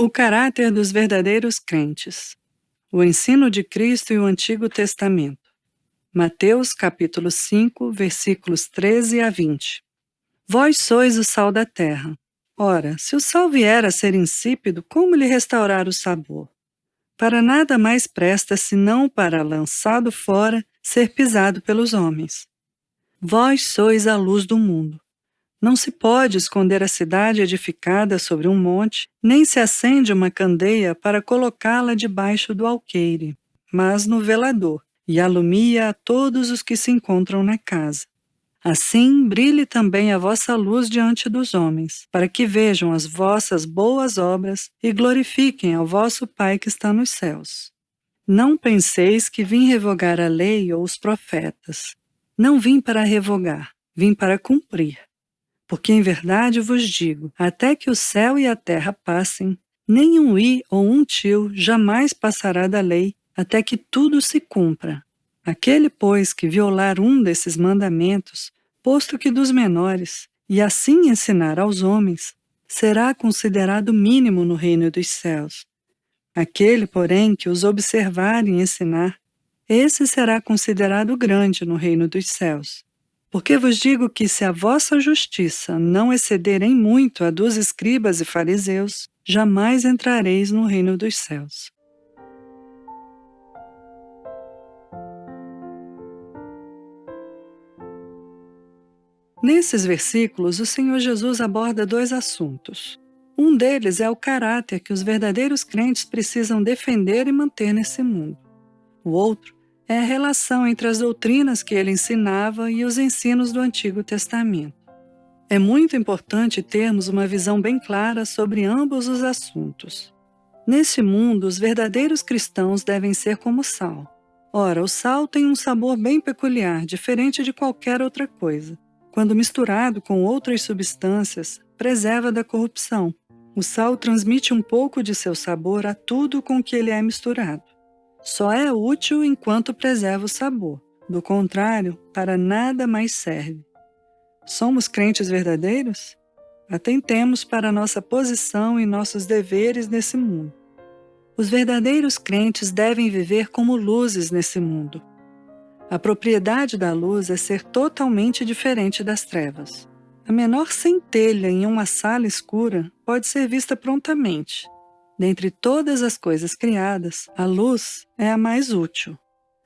O caráter dos verdadeiros crentes. O ensino de Cristo e o Antigo Testamento. Mateus capítulo 5, versículos 13 a 20. Vós sois o sal da terra. Ora, se o sal vier a ser insípido, como lhe restaurar o sabor? Para nada mais presta senão para, lançado fora, ser pisado pelos homens. Vós sois a luz do mundo. Não se pode esconder a cidade edificada sobre um monte, nem se acende uma candeia para colocá-la debaixo do alqueire, mas no velador, e alumia a todos os que se encontram na casa. Assim brilhe também a vossa luz diante dos homens, para que vejam as vossas boas obras e glorifiquem ao vosso Pai que está nos céus. Não penseis que vim revogar a lei ou os profetas. Não vim para revogar, vim para cumprir. Porque em verdade vos digo, até que o céu e a terra passem, nem um i ou um tio jamais passará da lei, até que tudo se cumpra. Aquele, pois, que violar um desses mandamentos, posto que dos menores, e assim ensinar aos homens, será considerado mínimo no reino dos céus. Aquele, porém, que os observar e ensinar, esse será considerado grande no reino dos céus. Porque vos digo que se a vossa justiça não exceder em muito a dos escribas e fariseus, jamais entrareis no reino dos céus. Nesses versículos, o Senhor Jesus aborda dois assuntos. Um deles é o caráter que os verdadeiros crentes precisam defender e manter nesse mundo. O outro é a relação entre as doutrinas que ele ensinava e os ensinos do Antigo Testamento. É muito importante termos uma visão bem clara sobre ambos os assuntos. Neste mundo, os verdadeiros cristãos devem ser como sal. Ora, o sal tem um sabor bem peculiar, diferente de qualquer outra coisa. Quando misturado com outras substâncias, preserva da corrupção. O sal transmite um pouco de seu sabor a tudo com que ele é misturado. Só é útil enquanto preserva o sabor. Do contrário, para nada mais serve. Somos crentes verdadeiros? Atentemos para nossa posição e nossos deveres nesse mundo. Os verdadeiros crentes devem viver como luzes nesse mundo. A propriedade da luz é ser totalmente diferente das trevas. A menor centelha em uma sala escura pode ser vista prontamente. Dentre todas as coisas criadas, a luz é a mais útil.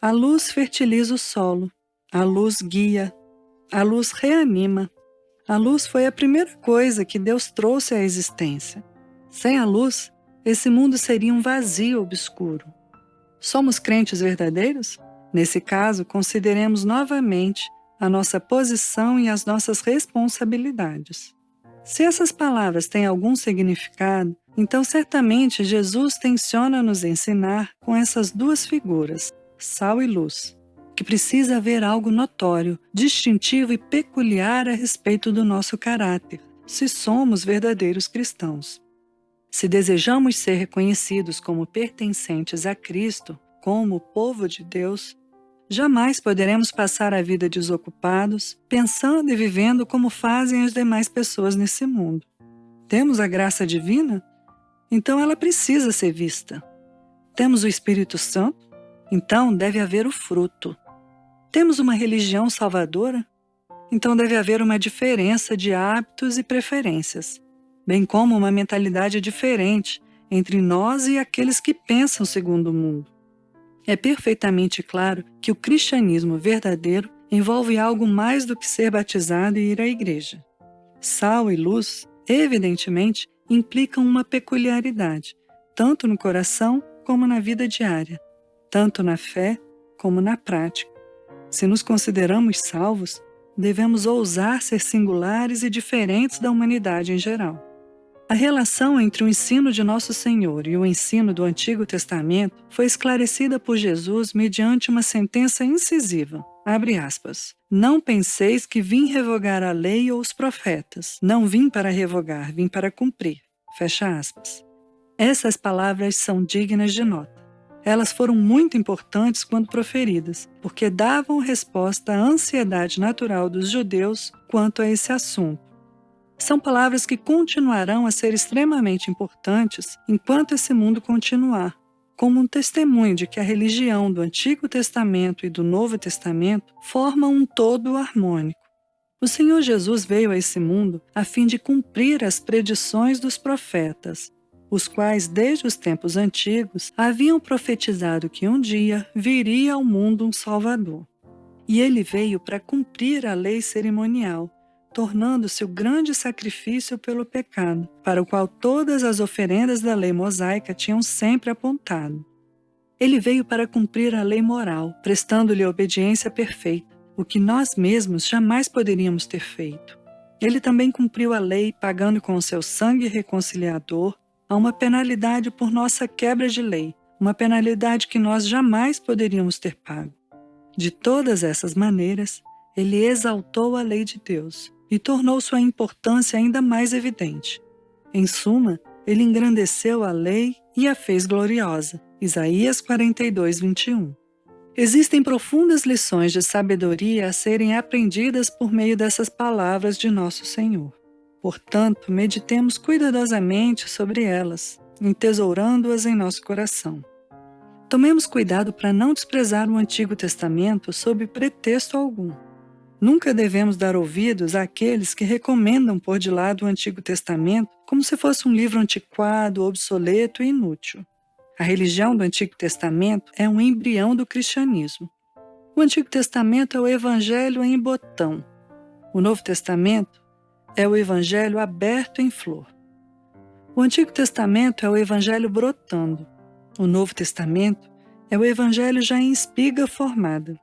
A luz fertiliza o solo, a luz guia, a luz reanima. A luz foi a primeira coisa que Deus trouxe à existência. Sem a luz, esse mundo seria um vazio obscuro. Somos crentes verdadeiros? Nesse caso, consideremos novamente a nossa posição e as nossas responsabilidades. Se essas palavras têm algum significado, então certamente Jesus tenciona nos ensinar com essas duas figuras, sal e luz, que precisa haver algo notório, distintivo e peculiar a respeito do nosso caráter, se somos verdadeiros cristãos. Se desejamos ser reconhecidos como pertencentes a Cristo, como o povo de Deus, jamais poderemos passar a vida desocupados, pensando e vivendo como fazem as demais pessoas nesse mundo. Temos a graça divina? Então ela precisa ser vista. Temos o Espírito Santo? Então deve haver o fruto. Temos uma religião salvadora? Então deve haver uma diferença de hábitos e preferências, bem como uma mentalidade diferente entre nós e aqueles que pensam segundo o mundo. É perfeitamente claro que o cristianismo verdadeiro envolve algo mais do que ser batizado e ir à igreja. Sal e luz, evidentemente, implicam uma peculiaridade, tanto no coração como na vida diária, tanto na fé como na prática. Se nos consideramos salvos, devemos ousar ser singulares e diferentes da humanidade em geral. A relação entre o ensino de Nosso Senhor e o ensino do Antigo Testamento foi esclarecida por Jesus mediante uma sentença incisiva. Abre aspas. Não penseis que vim revogar a lei ou os profetas. Não vim para revogar, vim para cumprir. Fecha aspas. Essas palavras são dignas de nota. Elas foram muito importantes quando proferidas, porque davam resposta à ansiedade natural dos judeus quanto a esse assunto. São palavras que continuarão a ser extremamente importantes enquanto esse mundo continuar, como um testemunho de que a religião do Antigo Testamento e do Novo Testamento forma um todo harmônico. O Senhor Jesus veio a esse mundo a fim de cumprir as predições dos profetas, os quais, desde os tempos antigos, haviam profetizado que um dia viria ao mundo um Salvador. E ele veio para cumprir a lei cerimonial, tornando-se o grande sacrifício pelo pecado, para o qual todas as oferendas da lei mosaica tinham sempre apontado. Ele veio para cumprir a lei moral, prestando-lhe obediência perfeita, o que nós mesmos jamais poderíamos ter feito. Ele também cumpriu a lei, pagando com o seu sangue reconciliador a uma penalidade por nossa quebra de lei, uma penalidade que nós jamais poderíamos ter pago. De todas essas maneiras, ele exaltou a lei de Deus e tornou sua importância ainda mais evidente. Em suma, ele engrandeceu a lei e a fez gloriosa. Isaías 42, 21. Existem profundas lições de sabedoria a serem aprendidas por meio dessas palavras de nosso Senhor. Portanto, meditemos cuidadosamente sobre elas, entesourando-as em nosso coração. Tomemos cuidado para não desprezar o Antigo Testamento sob pretexto algum. Nunca devemos dar ouvidos àqueles que recomendam pôr de lado o Antigo Testamento como se fosse um livro antiquado, obsoleto e inútil. A religião do Antigo Testamento é um embrião do cristianismo. O Antigo Testamento é o Evangelho em botão. O Novo Testamento é o Evangelho aberto em flor. O Antigo Testamento é o Evangelho brotando. O Novo Testamento é o Evangelho já em espiga formada.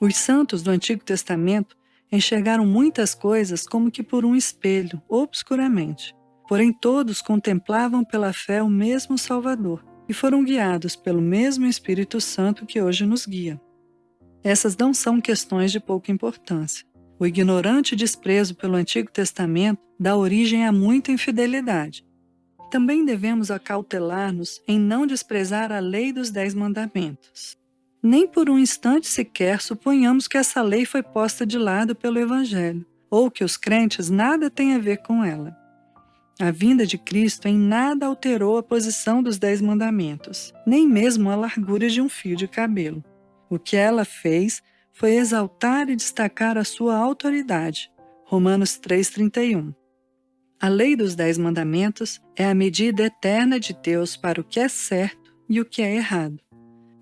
Os santos do Antigo Testamento enxergaram muitas coisas como que por um espelho, obscuramente. Porém, todos contemplavam pela fé o mesmo Salvador e foram guiados pelo mesmo Espírito Santo que hoje nos guia. Essas não são questões de pouca importância. O ignorante desprezo pelo Antigo Testamento dá origem a muita infidelidade. Também devemos acautelar-nos em não desprezar a lei dos 10 mandamentos. Nem por um instante sequer suponhamos que essa lei foi posta de lado pelo Evangelho, ou que os crentes nada têm a ver com ela. A vinda de Cristo em nada alterou a posição dos 10 mandamentos, nem mesmo a largura de um fio de cabelo. O que ela fez foi exaltar e destacar a sua autoridade. Romanos 3,31. A lei dos 10 mandamentos é a medida eterna de Deus para o que é certo e o que é errado.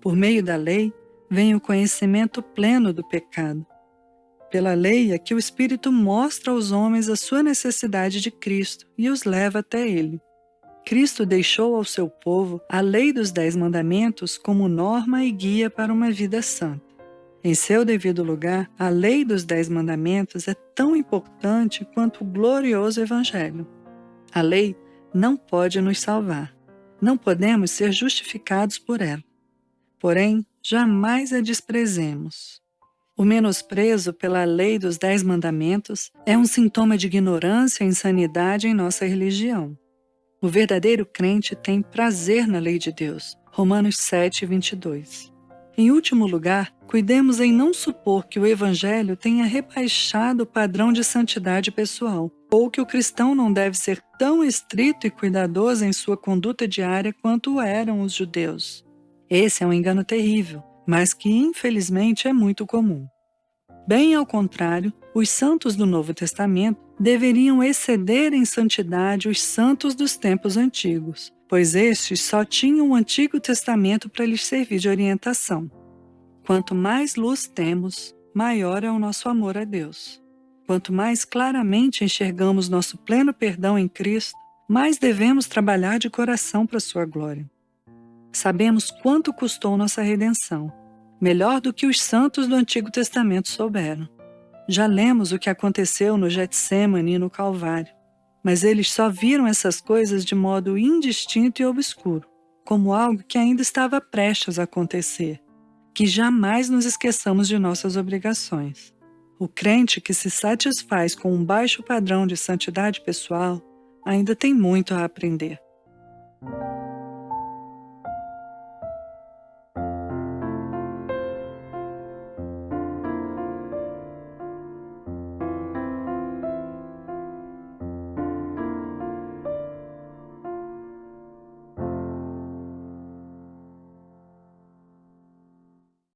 Por meio da lei, vem o conhecimento pleno do pecado. Pela lei é que o Espírito mostra aos homens a sua necessidade de Cristo e os leva até Ele. Cristo deixou ao seu povo a lei dos 10 mandamentos como norma e guia para uma vida santa. Em seu devido lugar, a lei dos 10 mandamentos é tão importante quanto o glorioso Evangelho. A lei não pode nos salvar. Não podemos ser justificados por ela. Porém, jamais a desprezemos. O menosprezo pela lei dos 10 mandamentos é um sintoma de ignorância e insanidade em nossa religião. O verdadeiro crente tem prazer na lei de Deus. Romanos 7, 22. Em último lugar, cuidemos em não supor que o Evangelho tenha rebaixado o padrão de santidade pessoal, ou que o cristão não deve ser tão estrito e cuidadoso em sua conduta diária quanto eram os judeus. Esse é um engano terrível, mas que infelizmente é muito comum. Bem ao contrário, os santos do Novo Testamento deveriam exceder em santidade os santos dos tempos antigos, pois estes só tinham o Antigo Testamento para lhes servir de orientação. Quanto mais luz temos, maior é o nosso amor a Deus. Quanto mais claramente enxergamos nosso pleno perdão em Cristo, mais devemos trabalhar de coração para a sua glória. Sabemos quanto custou nossa redenção, melhor do que os santos do Antigo Testamento souberam. Já lemos o que aconteceu no Getsêmani e no Calvário, mas eles só viram essas coisas de modo indistinto e obscuro, como algo que ainda estava prestes a acontecer. Que jamais nos esqueçamos de nossas obrigações. O crente que se satisfaz com um baixo padrão de santidade pessoal ainda tem muito a aprender.